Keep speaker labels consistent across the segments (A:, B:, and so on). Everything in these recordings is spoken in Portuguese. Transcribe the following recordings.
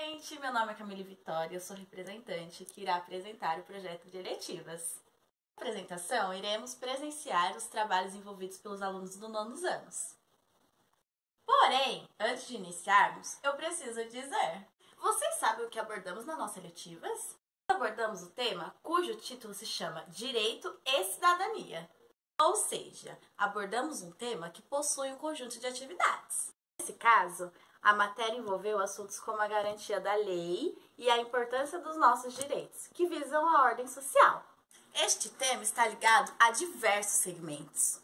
A: gente! Meu nome é Camille Vitória, eu sou representante que irá apresentar o projeto de eletivas. Na apresentação, iremos presenciar os trabalhos envolvidos pelos alunos do nonos anos. Porém, antes de iniciarmos, eu preciso dizer: vocês sabem o que abordamos nas nossas eletivas? Abordamos o tema cujo título se chama Direito e Cidadania. Ou seja, abordamos um tema que possui um conjunto de atividades. Nesse caso, a matéria envolveu assuntos como a garantia da lei e a importância dos nossos direitos, que visam a ordem social. Este tema está ligado a diversos segmentos: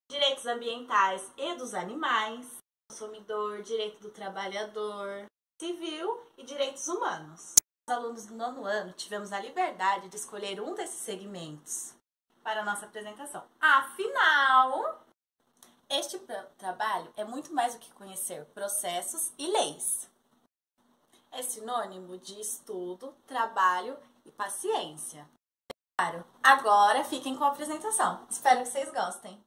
A: direitos ambientais e dos animais, consumidor, direito do trabalhador, civil e direitos humanos. Os alunos do nono ano tivemos a liberdade de escolher um desses segmentos para a nossa apresentação. Afinal, este trabalho é muito mais do que conhecer processos e leis. É sinônimo de estudo, trabalho e paciência. Claro, agora fiquem com a apresentação. Espero que vocês gostem.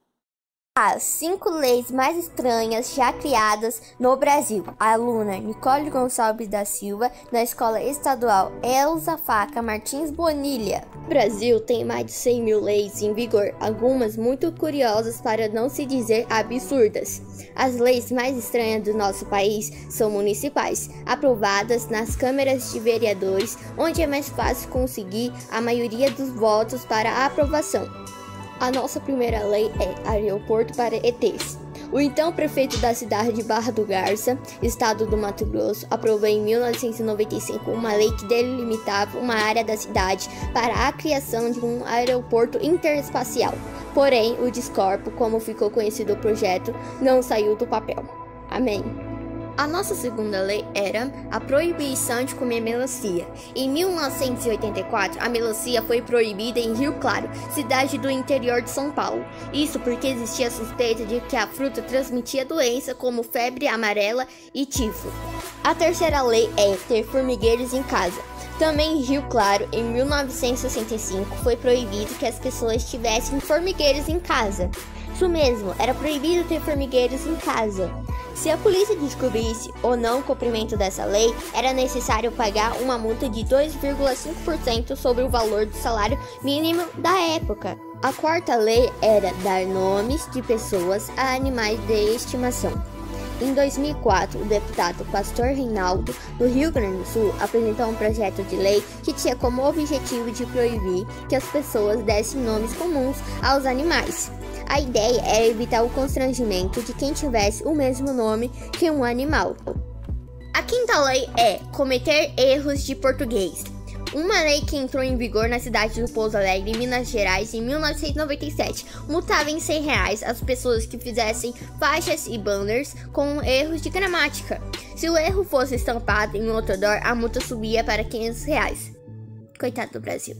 B: As 5 leis mais estranhas já criadas no Brasil. A aluna Nicole Gonçalves da Silva, na Escola Estadual Elza Faca Martins Bonilha. O Brasil tem mais de 100 mil leis em vigor, algumas muito curiosas para não se dizer absurdas. As leis mais estranhas do nosso país são municipais, aprovadas nas câmaras de vereadores, onde é mais fácil conseguir a maioria dos votos para a aprovação. A nossa primeira lei é Aeroporto para ETs. O então prefeito da cidade de Barra do Garça, estado do Mato Grosso, aprovou em 1995 uma lei que delimitava uma área da cidade para a criação de um aeroporto interespacial. Porém, o Descorpo, como ficou conhecido o projeto, não saiu do papel. Amém. A nossa segunda lei era a proibição de comer melancia. Em 1984, a melancia foi proibida em Rio Claro, cidade do interior de São Paulo. Isso porque existia suspeita de que a fruta transmitia doença como febre amarela e tifo. A terceira lei é ter formigueiros em casa. Também em Rio Claro, em 1965, foi proibido que as pessoas tivessem formigueiros em casa. Isso mesmo, era proibido ter formigueiros em casa. Se a polícia descobrisse ou não o cumprimento dessa lei, era necessário pagar uma multa de 2,5% sobre o valor do salário mínimo da época. A quarta lei era dar nomes de pessoas a animais de estimação. Em 2004, o deputado Pastor Reinaldo, do Rio Grande do Sul, apresentou um projeto de lei que tinha como objetivo de proibir que as pessoas dessem nomes comuns aos animais. A ideia era evitar o constrangimento de quem tivesse o mesmo nome que um animal. A quinta lei é cometer erros de português. Uma lei que entrou em vigor na cidade do Pouso Alegre, em Minas Gerais, em 1997, multava em R$100 as pessoas que fizessem faixas e banners com erros de gramática. Se o erro fosse estampado em outdoor, a multa subia para R$500. Coitado do Brasil.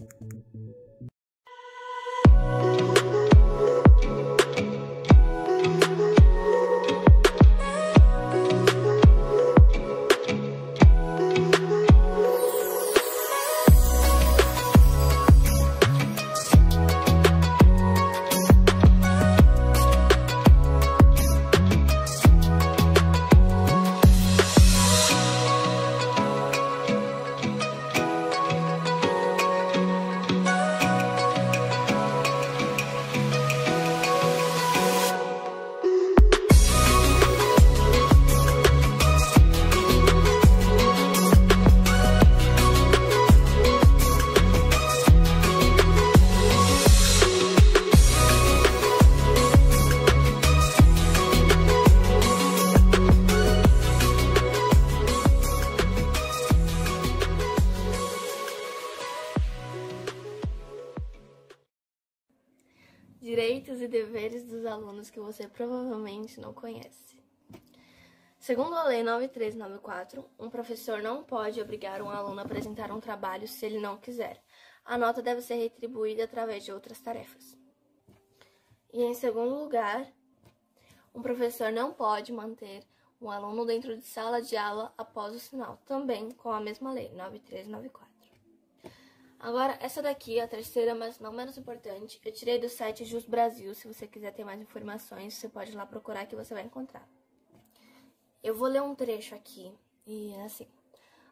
C: Direitos e deveres dos alunos que você provavelmente não conhece. Segundo a Lei 9394, um professor não pode obrigar um aluno a apresentar um trabalho se ele não quiser. A nota deve ser retribuída através de outras tarefas. E em segundo lugar, um professor não pode manter um aluno dentro de sala de aula após o sinal, também com a mesma lei, 9394. Agora, essa daqui, a terceira, mas não menos importante, eu tirei do site Jus Brasil. Se você quiser ter mais informações, você pode ir lá procurar que você vai encontrar. Eu vou ler um trecho aqui, e assim: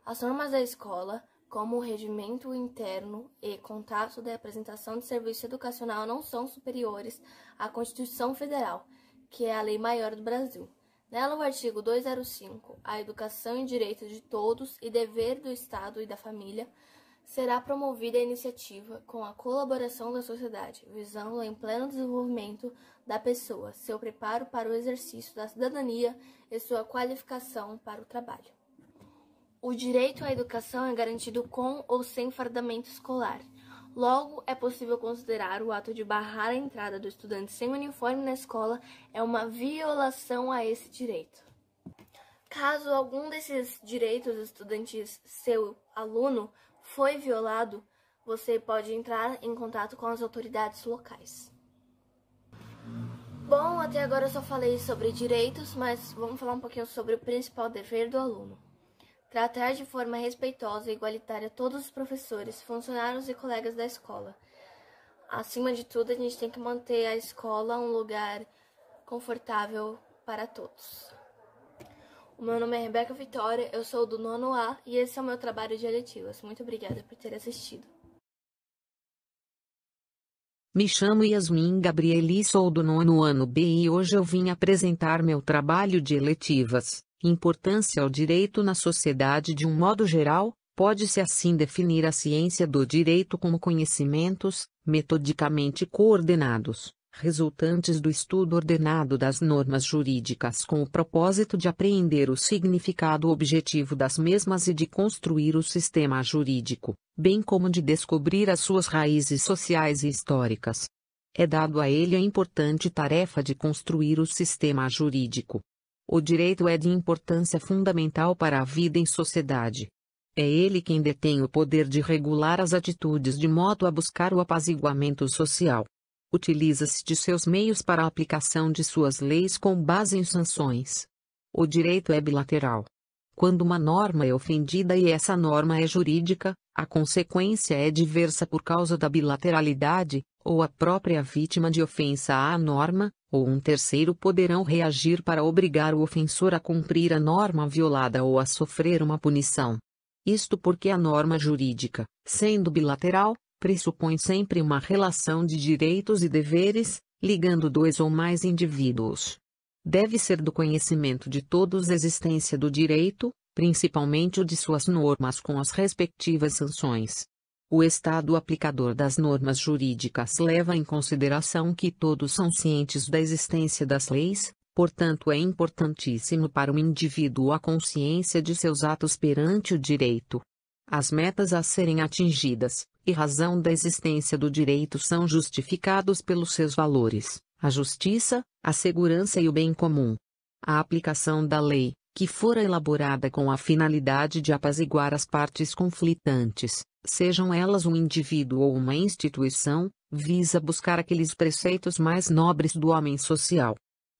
C: As normas da escola, como o regimento interno e contato da apresentação de serviço educacional, não são superiores à Constituição Federal, que é a lei maior do Brasil. Nela, o artigo 205, a educação e direito de todos e dever do Estado e da família, será promovida a iniciativa com a colaboração da sociedade, visando em pleno desenvolvimento da pessoa, seu preparo para o exercício da cidadania e sua qualificação para o trabalho. O direito à educação é garantido com ou sem fardamento escolar. Logo, é possível considerar o ato de barrar a entrada do estudante sem uniforme na escola é uma violação a esse direito. Caso algum desses direitos estudantis, seu aluno, foi violado, você pode entrar em contato com as autoridades locais. Bom, até agora eu só falei sobre direitos, mas vamos falar um pouquinho sobre o principal dever do aluno. Tratar de forma respeitosa e igualitária todos os professores, funcionários e colegas da escola. Acima de tudo, a gente tem que manter a escola um lugar confortável para todos. O meu nome é Rebeca Vitória, eu sou do 9º A e esse é o meu trabalho de eletivas. Muito obrigada por ter assistido.
D: Me chamo Yasmin Gabrieli, sou do 9º ano B e hoje eu vim apresentar meu trabalho de eletivas. Importância ao direito na sociedade de um modo geral, pode-se assim definir a ciência do direito como conhecimentos, metodicamente coordenados, resultantes do estudo ordenado das normas jurídicas com o propósito de apreender o significado objetivo das mesmas e de construir o sistema jurídico, bem como de descobrir as suas raízes sociais e históricas. É dado a ele a importante tarefa de construir o sistema jurídico. O direito é de importância fundamental para a vida em sociedade. É ele quem detém o poder de regular as atitudes de modo a buscar o apaziguamento social. Utiliza-se de seus meios para a aplicação de suas leis com base em sanções. O direito é bilateral. Quando uma norma é ofendida e essa norma é jurídica, a consequência é diversa por causa da bilateralidade, ou a própria vítima de ofensa à norma, ou um terceiro poderão reagir para obrigar o ofensor a cumprir a norma violada ou a sofrer uma punição. Isto porque a norma jurídica, sendo bilateral, pressupõe sempre uma relação de direitos e deveres, ligando dois ou mais indivíduos. Deve ser do conhecimento de todos a existência do direito, principalmente o de suas normas com as respectivas sanções. O Estado aplicador das normas jurídicas leva em consideração que todos são cientes da existência das leis, portanto é importantíssimo para o indivíduo a consciência de seus atos perante o direito. As metas a serem atingidas, e razão da existência do direito são justificados pelos seus valores, a justiça, a segurança e o bem comum. A aplicação da lei, que fora elaborada com a finalidade de apaziguar as partes conflitantes, sejam elas um indivíduo ou uma instituição, visa buscar aqueles preceitos mais nobres do homem social.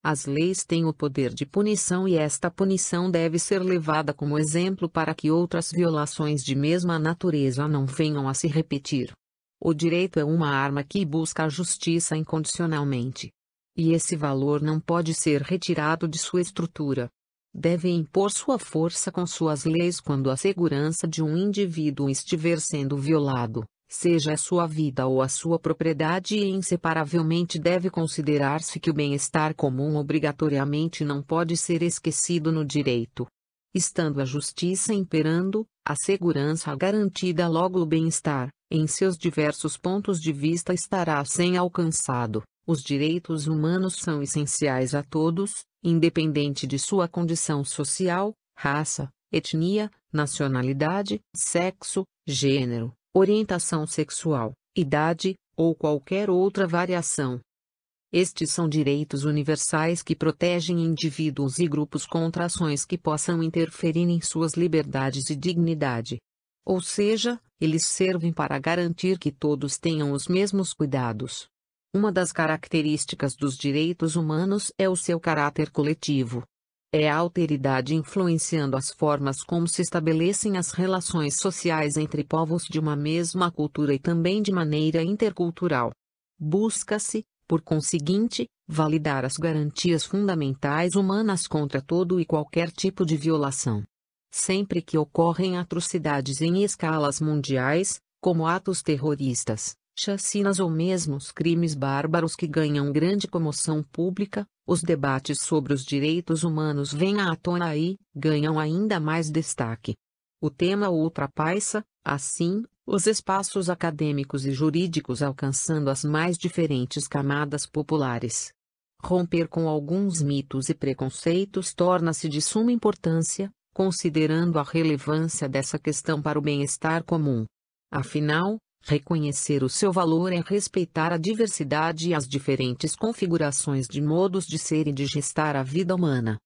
D: As leis têm o poder de punição e esta punição deve ser levada como exemplo para que outras violações de mesma natureza não venham a se repetir. O direito é uma arma que busca a justiça incondicionalmente. E esse valor não pode ser retirado de sua estrutura. Deve impor sua força com suas leis quando a segurança de um indivíduo estiver sendo violado, seja a sua vida ou a sua propriedade, e inseparavelmente deve considerar-se que o bem-estar comum obrigatoriamente não pode ser esquecido no direito. Estando a justiça imperando, a segurança garantida, logo o bem-estar, em seus diversos pontos de vista, estará sem alcançado. Os direitos humanos são essenciais a todos, independente de sua condição social, raça, etnia, nacionalidade, sexo, gênero, orientação sexual, idade, ou qualquer outra variação. Estes são direitos universais que protegem indivíduos e grupos contra ações que possam interferir em suas liberdades e dignidade. Ou seja, eles servem para garantir que todos tenham os mesmos cuidados. Uma das características dos direitos humanos é o seu caráter coletivo. É a alteridade influenciando as formas como se estabelecem as relações sociais entre povos de uma mesma cultura e também de maneira intercultural. Busca-se, por conseguinte, validar as garantias fundamentais humanas contra todo e qualquer tipo de violação. sempre que ocorrem atrocidades em escalas mundiais, como atos terroristas, chacinas ou mesmo os crimes bárbaros que ganham grande comoção pública, os debates sobre os direitos humanos vêm à tona e ganham ainda mais destaque. O tema ultrapassa, assim, os espaços acadêmicos e jurídicos, alcançando as mais diferentes camadas populares. Romper com alguns mitos e preconceitos torna-se de suma importância, considerando a relevância dessa questão para o bem-estar comum. Afinal, reconhecer o seu valor é respeitar a diversidade e as diferentes configurações de modos de ser e de gestar a vida humana.